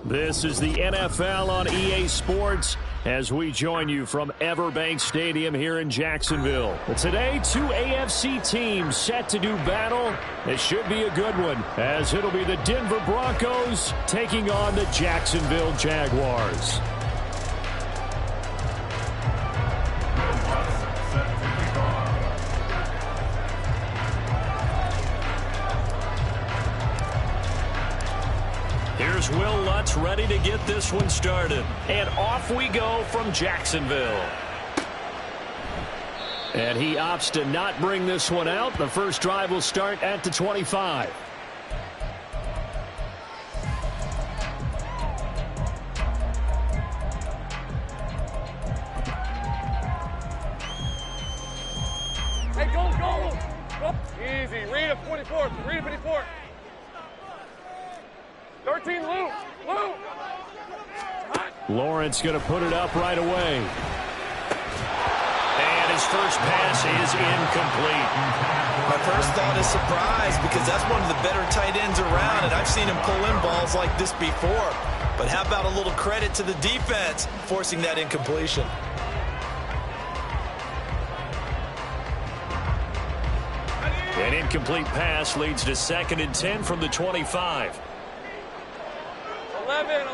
This is the NFL on EA Sports as we join you from Everbank Stadium here in Jacksonville. Today, two AFC teams set to do battle. It should be a good one, as it'll be the Denver Broncos taking on the Jacksonville Jaguars. Here's Will Lutz ready to get this one started. And off we go from Jacksonville. And he opts to not bring this one out. The first drive will start at the 25. Hey, go. Easy. Read a 44. Read a 54. 13, Lou. Lawrence going to put it up right away. And his first pass is incomplete. My first thought is surprise, because that's one of the better tight ends around, and I've seen him pull in balls like this before. But how about a little credit to the defense forcing that incompletion? An incomplete pass leads to 2nd and 10 from the 25. 11.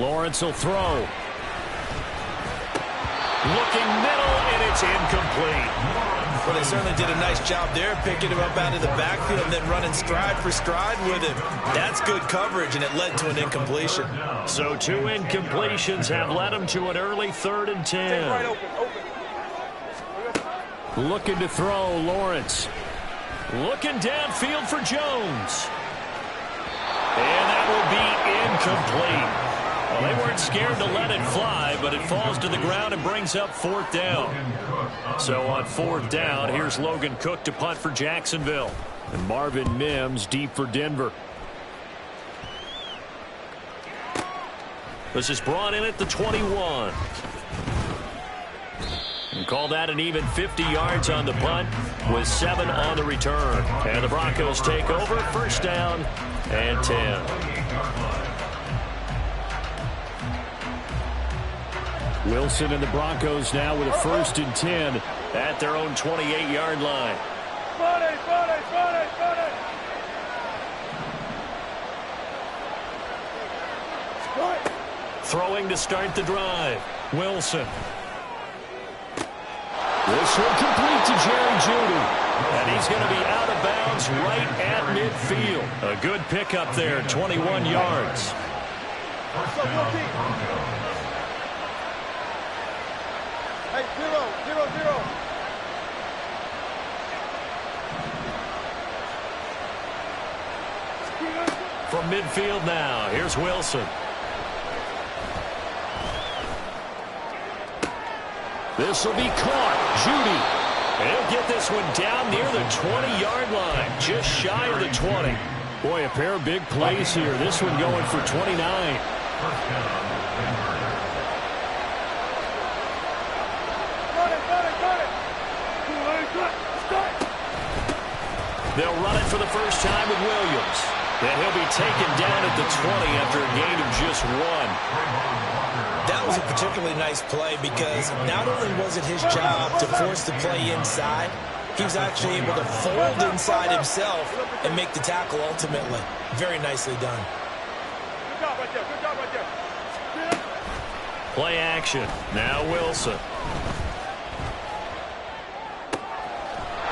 Lawrence will throw. Looking middle, and it's incomplete. Well, they certainly did a nice job there, picking him up out of the backfield and then running stride for stride with him. That's good coverage, and it led to an incompletion. So 2 incompletions have led him to an early 3rd and 10. Right open. Looking to throw, Lawrence. Looking downfield for Jones. And that will be incomplete. Well, they weren't scared to let it fly, but it falls to the ground and brings up 4th down. So on 4th down, here's Logan Cook to punt for Jacksonville. And Marvin Mims deep for Denver. This is brought in at the 21. And call that an even 50 yards on the punt with 7 on the return. And the Broncos take over, 1st down and 10. Wilson and the Broncos now with a 1st and 10 at their own 28-yard line. Buddy. Throwing to start the drive. Wilson. This one complete to Jerry Jeudy. And he's going to be out of bounds right at midfield. A good pickup there, 21 yards. Hey, 0. From midfield now, here's Wilson. This will be caught. Jeudy. He'll get this one down near the 20-yard line, just shy of the 20. Boy, a pair of big plays here. This one going for 29. They'll run it for the first time with Williams. And he'll be taken down at the 20 after a gain of just 1. That was a particularly nice play, because not only was it his job to force the play inside, he was actually able to fold inside himself and make the tackle ultimately. Very nicely done. Good job right there. Play action. Now Wilson.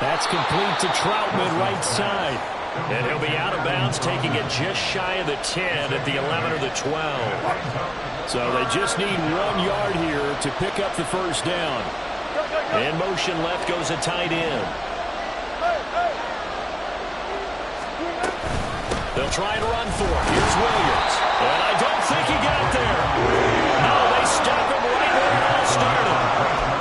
That's complete to Troutman right side. And he'll be out of bounds, taking it just shy of the 10 at the 11 or the 12. So they just need 1 yard here to pick up the 1st down. In motion left goes a tight end. They'll try to run for it. Here's Williams. And I don't think he got there. No, they stop him right where it all started.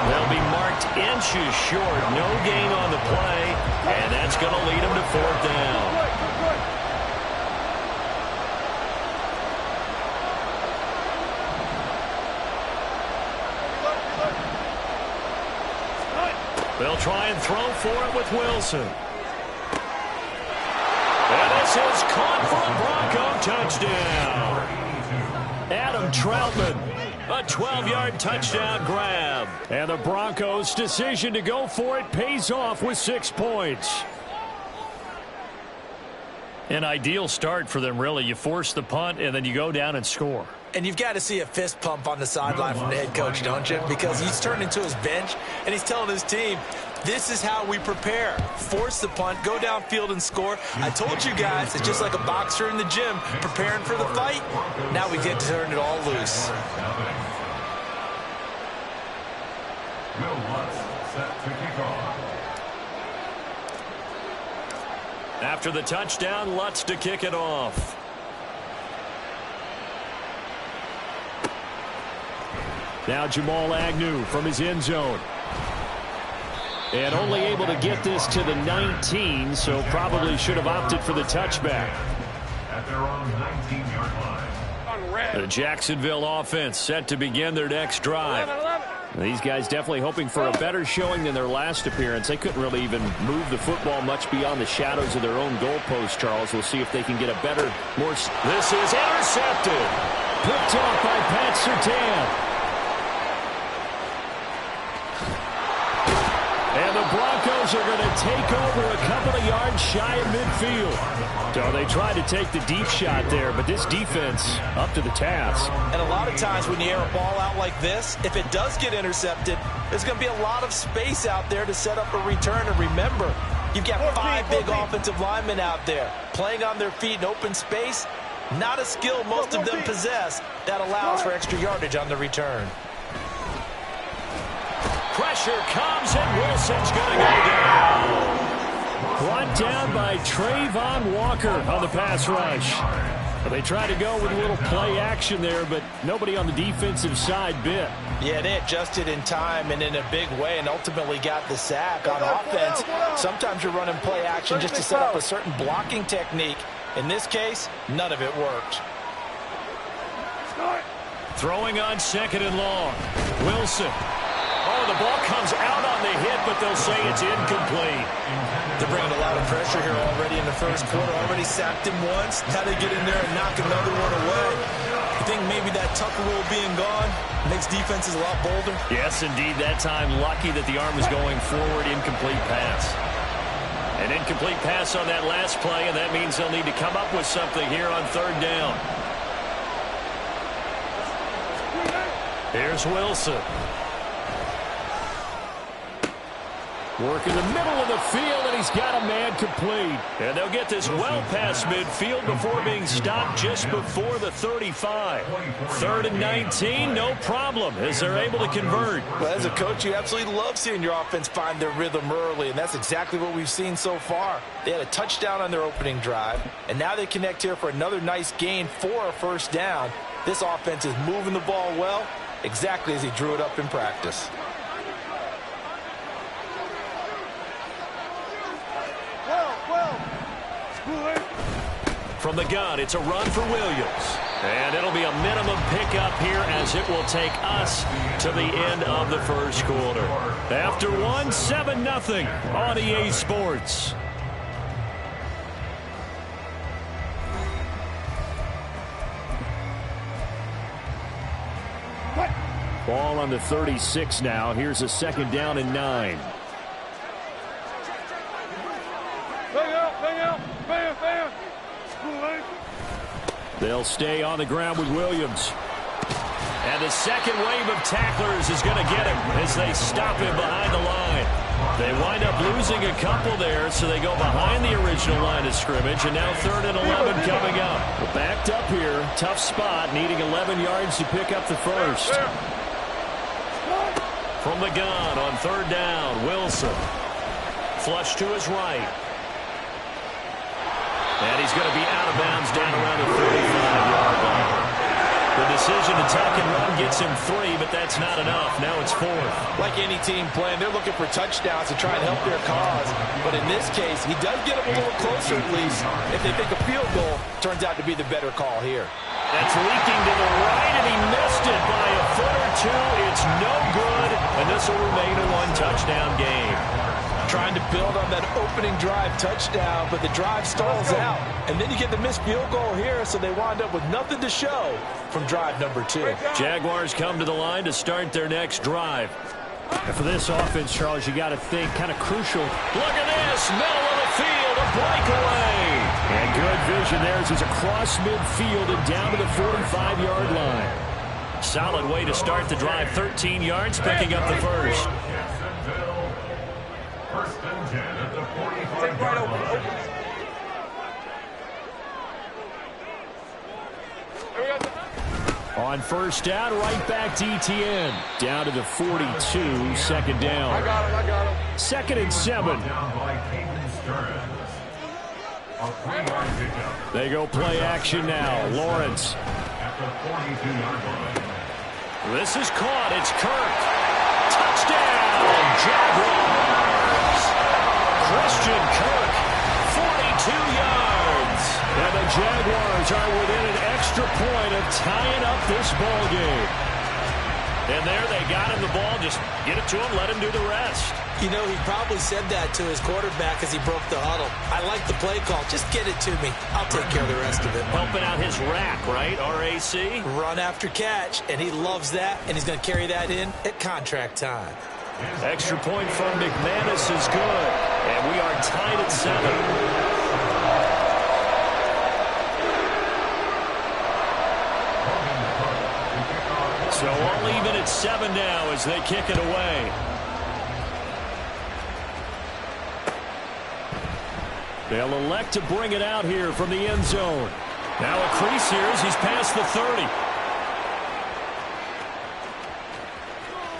They'll be marked inches short. No gain on the play. And that's going to lead them to 4th down. They'll try and throw for it with Wilson. And this is caught for a Bronco touchdown. Adam Troutman, a 12-yard touchdown grab. And the Broncos' decision to go for it pays off with 6 points. An ideal start for them, really. You force the punt, and then you go down and score. And you've got to see a fist pump on the sideline from the head coach, don't you? Because he's turned into his bench, and he's telling his team, this is how we prepare. Force the punt, go downfield and score. I told you guys, it's just like a boxer in the gym preparing for the fight. Now we get to turn it all loose. Will Lutz set to kick off. After the touchdown, Lutz to kick it off. Now Jamal Agnew from his end zone. And only able to get this to the 19, so probably should have opted for the touchback. At their own 19-yard line. The Jacksonville offense set to begin their next drive. These guys definitely hoping for a better showing than their last appearance. They couldn't really even move the football much beyond the shadows of their own goalpost, Charles. We'll see if they can get a better, more... This is intercepted. Picked off by Pat Surtain. And the Broncos are going to take over a couple of yards shy of midfield. So they tried to take the deep shot there, but this defense up to the task. And a lot of times when you air a ball out like this, if it does get intercepted, there's going to be a lot of space out there to set up a return. And remember, you've got 5 big offensive linemen out there playing on their feet in open space. Not a skill most of them possess that allows for extra yardage on the return. Pressure comes, and Wilson's going to go down. Brought down by Trayvon Walker on the pass rush. They try to go with a little play action there, but nobody on the defensive side bit. Yeah, they adjusted in time and in a big way and ultimately got the sack. On offense, sometimes you're running play action just to set up a certain blocking technique. In this case, none of it worked. Throwing on 2nd and long. Wilson. Oh, the ball comes out on the hit, but they'll say it's incomplete. They're bringing a lot of pressure here already in the first quarter. Already sacked him once. How they get in there and knock another one away. I think maybe that Tucker rule being gone makes defenses a lot bolder. Yes, indeed. That time, lucky that the arm was going forward. Incomplete pass. An incomplete pass on that last play, and that means they'll need to come up with something here on 3rd down. Here's Wilson. Work in the middle of the field, and he's got a man complete. And they'll get this well past midfield before being stopped just before the 35. 3rd and 19, no problem, as they're able to convert. Well, as a coach, you absolutely love seeing your offense find their rhythm early, and that's exactly what we've seen so far. They had a touchdown on their opening drive, and now they connect here for another nice gain for a 1st down. This offense is moving the ball well, exactly as he drew it up in practice. From the gun, it's a run for Williams. And it'll be a minimum pickup here as it will take us to the end of the first quarter. After 1, 7-0 on EA Sports. Ball on the 36 now. Here's a 2nd down and 9. They'll stay on the ground with Williams. And the second wave of tacklers is going to get him as they stop him behind the line. They wind up losing a couple there, so they go behind the original line of scrimmage, and now 3rd and 11 coming up. Well, backed up here, tough spot, needing 11 yards to pick up the first. From the gun on 3rd down, Wilson. Flush to his right. And he's going to be out of bounds down around the 35-yard line. The decision to tuck and run gets him 3, but that's not enough. Now it's 4th. Like any team playing, they're looking for touchdowns to try and help their cause. But in this case, he does get them a little closer at least. If they think a field goal turns out to be the better call here. That's leaking to the right, and he missed it by a foot or two. It's no good, and this will remain a 1-touchdown game. trying to build on that opening drive touchdown, but the drive stalls out. And then you get the missed field goal here, so they wind up with nothing to show from drive number 2. Jaguars come to the line to start their next drive. And for this offense, Charles, you got to think kind of crucial. Look at this, middle of the field, a breakaway. And good vision there as he's across midfield and down to the 45-yard line. Solid way to start the drive, 13 yards, picking up the first. First and 10 at the 45-yard line. On first down, right back to ETN. Down to the 42, second down. I got him. Second and 7. Down by Caden Stearns. A 3-yard pickup. They go play action now. Lawrence. At the 42-yard line. This is caught. It's Kirk. Touchdown, Jaguars. Christian Kirk, 42 yards. And the Jaguars are within an extra point of tying up this ball game. And there they got him the ball. Just get it to him, let him do the rest. You know, he probably said that to his quarterback as he broke the huddle. I like the play call. Just get it to me. I'll take care of the rest of it. Helping out his rack, right? RAC. Run after catch, and he loves that, and he's going to carry that in at contract time. Extra point from McManus is good. And we are tied at 7. So all even at 7 now as they kick it away. They'll elect to bring it out here from the end zone. Now a crease here as he's past the 30.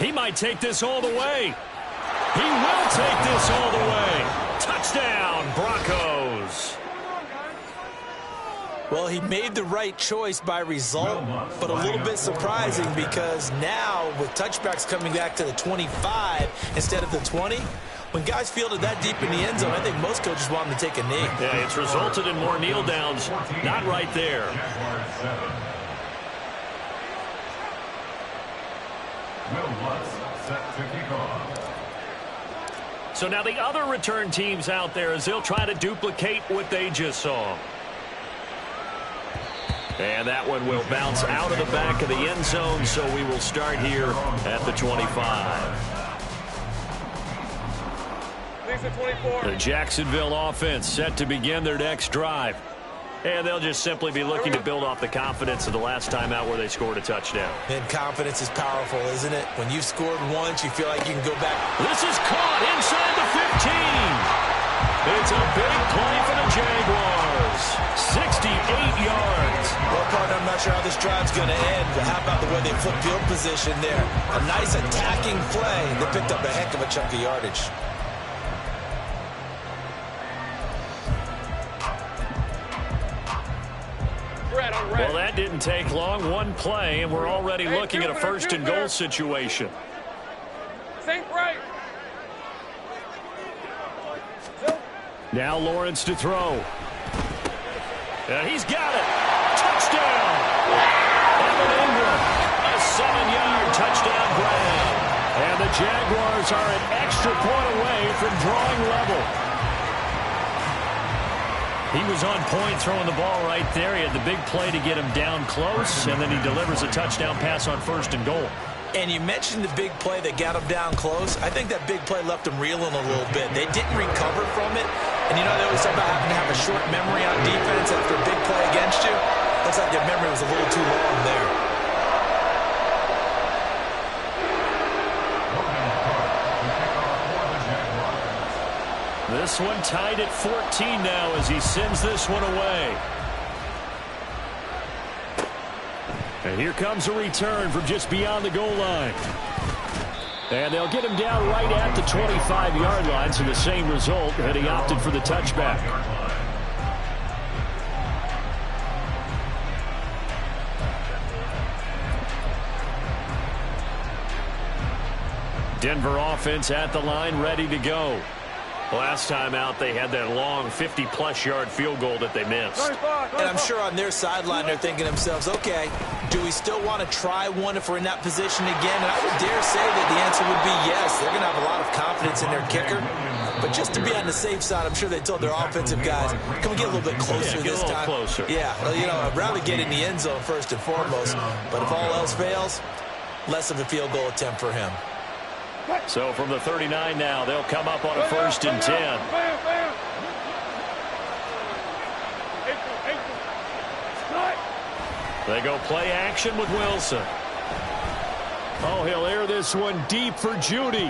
He might take this all the way. He will take this all the way. Touchdown, Broncos. Well, he made the right choice by result, but a little bit surprising because now with touchbacks coming back to the 25 instead of the 20, when guys fielded that deep in the end zone, I think most coaches want them to take a knee. Yeah, it's resulted in more kneel downs. Not right there. Will Lutz set to kick off. So now the other return teams out there as they'll try to duplicate what they just saw. And that one will bounce out of the back of the end zone, so we will start here at the 25. The Jacksonville offense set to begin their next drive. And they'll just simply be looking to build off the confidence of the last time out where they scored a touchdown. And confidence is powerful, isn't it? When you've scored once, you feel like you can go back. This is caught inside the 15. It's a big play for the Jaguars. 68 yards. Well, partner, I'm not sure how this drive's going to end, but how about the way they flip field position there? A nice attacking play. They picked up a heck of a chunk of yardage. Well, that didn't take long. One play, and we're already looking at a first and goal situation. Now Lawrence to throw. And he's got it. Touchdown. Evan Ingram, a 7-yard touchdown grab. And the Jaguars are an extra point away from drawing level. He was on point throwing the ball right there. He had the big play to get him down close, and then he delivers a touchdown pass on first and goal. And you mentioned the big play that got him down close. I think that big play left him reeling a little bit. They didn't recover from it. And you know, they always talk about having to have a short memory on defense after a big play against you. Looks like their memory was a little too long there. This one tied at 14 now as he sends this one away. And here comes a return from just beyond the goal line. And they'll get him down right at the 25-yard line, so the same result, and he opted for the touchback. Denver offense at the line, ready to go. Last time out, they had that long 50-plus yard field goal that they missed. And I'm sure on their sideline, they're thinking to themselves, okay, do we still want to try one if we're in that position again? And I would dare say that the answer would be yes. They're going to have a lot of confidence in their kicker. But just to be on the safe side, I'm sure they told their offensive guys, can we get a little bit closer get this a little time? closer. Yeah, you know, I'd rather get in the end zone first and foremost. But if all else fails, less of a field goal attempt for him. So from the 39 now, they'll come up on a 1st and 10. They go play action with Wilson. Oh, he'll air this one deep for Judy.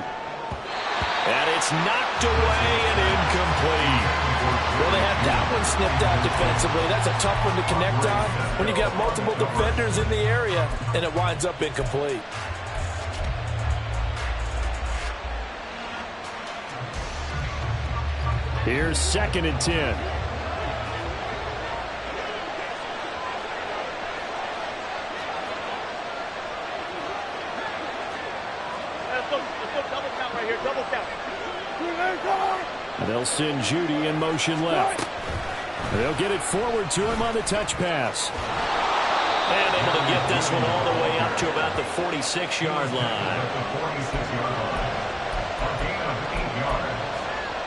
And it's knocked away and incomplete. Well, they have that one snipped out defensively. That's a tough one to connect on when you got multiple defenders in the area, and it winds up incomplete. Here's 2nd and 10. They'll send Judy in motion left. They'll get it forward to him on the touch pass. And able to get this one all the way up to about the 46-yard line. At the 46-yard line. A gain of 8 yards.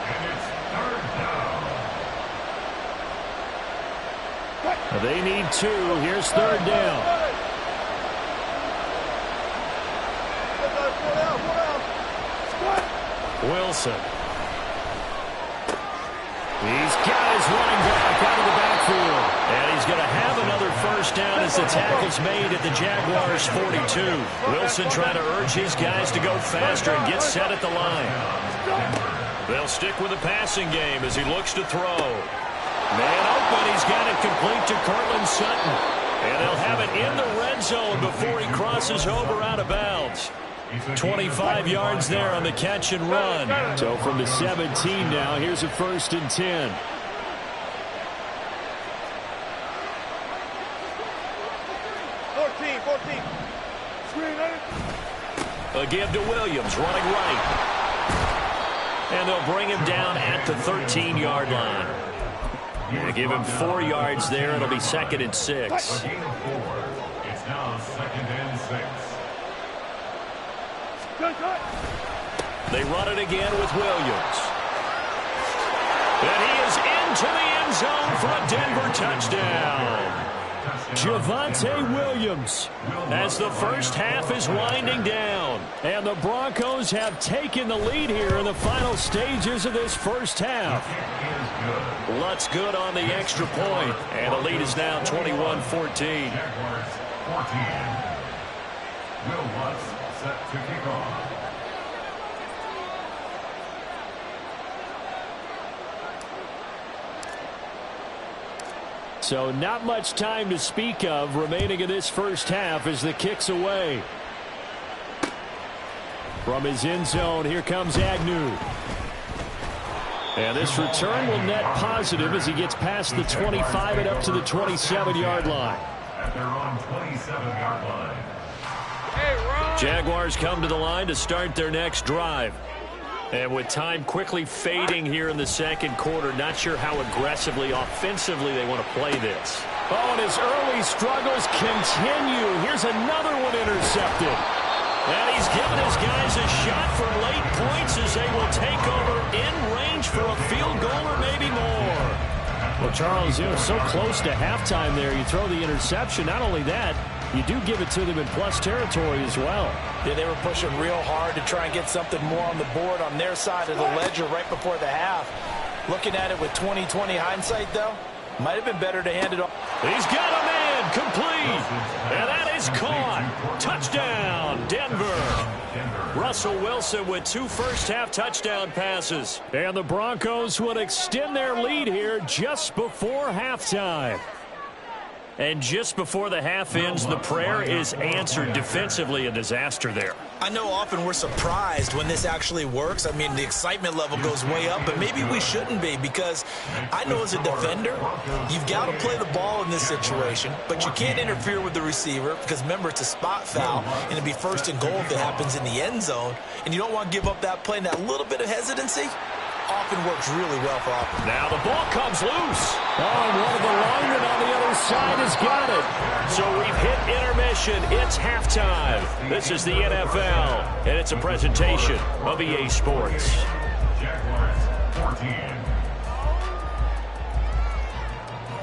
And it's 3rd down. They need 2. Here's 3rd down. Wilson. He's got his running back out of the backfield. And he's going to have another 1st down as the tackle's made at the Jaguars' 42. Wilson trying to urge his guys to go faster and get set at the line. They'll stick with the passing game as he looks to throw. Man open, he's got it complete to Cortland Sutton. And they'll have it in the red zone before he crosses over out of bounds. 25 yards there on the catch and run. So from the 17 now, here's a 1st and 10. A give to Williams, running right. And they'll bring him down at the 13-yard line. They give him 4 yards there. It'll be 2nd and 6. A gain of 4. It's now 2nd and 6. They run it again with Williams. And he is into the end zone for a Denver touchdown. Javonte Williams as the first half is winding down. And the Broncos have taken the lead here in the final stages of this first half. Lutz good on the extra point. And the lead is now 21-14. Jaguars 14. Will Lutz set to kick off. So not much time to speak of remaining in this first half as the kick's away. From his end zone, here comes Agnew. And this return will net positive as he gets past the 25 and up to the 27-yard line. At their own 27-yard line. Jaguars come to the line to start their next drive. And with time quickly fading here in the second quarter, not sure how aggressively, offensively they want to play this. Oh, and his early struggles continue. Here's another one intercepted. And he's given his guys a shot for late points as they will take over in range for a field goal or maybe more. Well, Charles, so close to halftime there. You throw the interception. Not only that, you do give it to them in plus territory as well. Yeah, they were pushing real hard to try and get something more on the board on their side of the ledger right before the half. Looking at it with 20/20 hindsight, though, might have been better to hand it off. He's got a man complete. And that is caught. Touchdown, Denver. Russell Wilson with 2 first-half touchdown passes. And the Broncos would extend their lead here just before halftime. And just before the half ends, the prayer is answered. Defensively, a disaster there. I know often we're surprised when this actually works. I mean, the excitement level goes way up, but maybe we shouldn't be, because I know as a defender, you've got to play the ball in this situation, but you can't interfere with the receiver because, remember, it's a spot foul, and it'd be 1st and goal if it happens in the end zone, and you don't want to give up that play, and that little bit of hesitancy often works really well for offense. Now the ball comes loose. Oh, and one of the linemen on the other side has got it. So we've hit intermission. It's halftime. This is the NFL, and it's a presentation of EA Sports. Jaguars 14.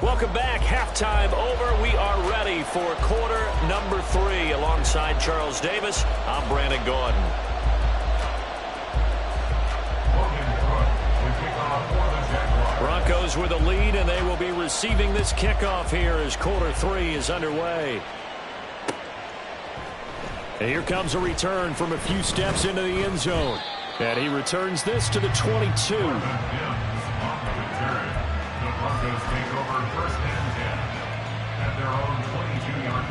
Welcome back. Halftime over. We are ready for quarter number 3. Alongside Charles Davis, I'm Brandon Gordon. Broncos with a lead, and they will be receiving this kickoff here as quarter 3 is underway. And here comes a return from a few steps into the end zone. And he returns this to the 22. Broncos take over first and 10 at their own 22-yard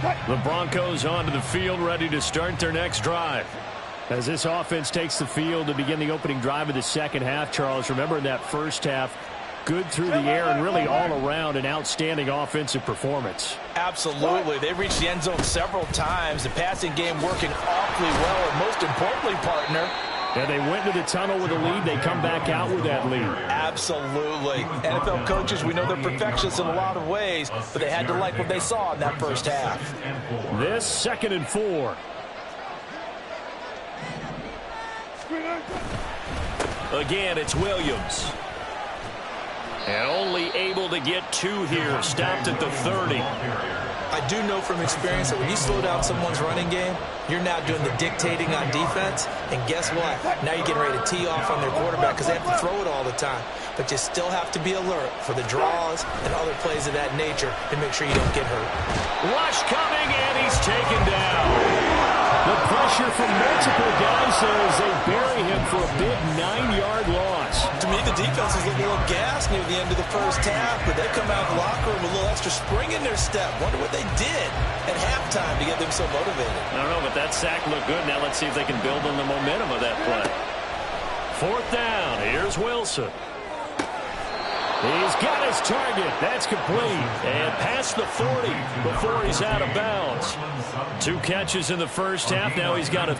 line. The Broncos onto the field, ready to start their next drive. As this offense takes the field to begin the opening drive of the second half, Charles, remember in that first half, good through the air and really all around an outstanding offensive performance. Absolutely. They reached the end zone several times. The passing game working awfully well, and most importantly, partner, and they went to the tunnel with a lead. They come back out with that lead. Absolutely. NFL coaches, we know they're perfectionists in a lot of ways, but they had to like what they saw in that first half. This 2nd and 4. Again, it's Williams. And only able to get 2 here. Stopped at the 30. I do know from experience that when you slow down someone's running game, you're now doing the dictating on defense. And guess what? Now you're getting ready to tee off on their quarterback because they have to throw it all the time. But you still have to be alert for the draws and other plays of that nature to make sure you don't get hurt. Rush coming, and he's taken down. The pressure from multiple guys as they bury him for a big 9-yard loss. To me, the defense is a little gassed near the end of the first half, but they come out of the locker room with a little extra spring in their step. Wonder what they did at halftime to get them so motivated. I don't know, but that sack looked good. Now let's see if they can build on the momentum of that play. 4th down. Here's Wilson. He's got his target. That's complete. And past the 40 before he's out of bounds. 2 catches in the first half. Now he's got a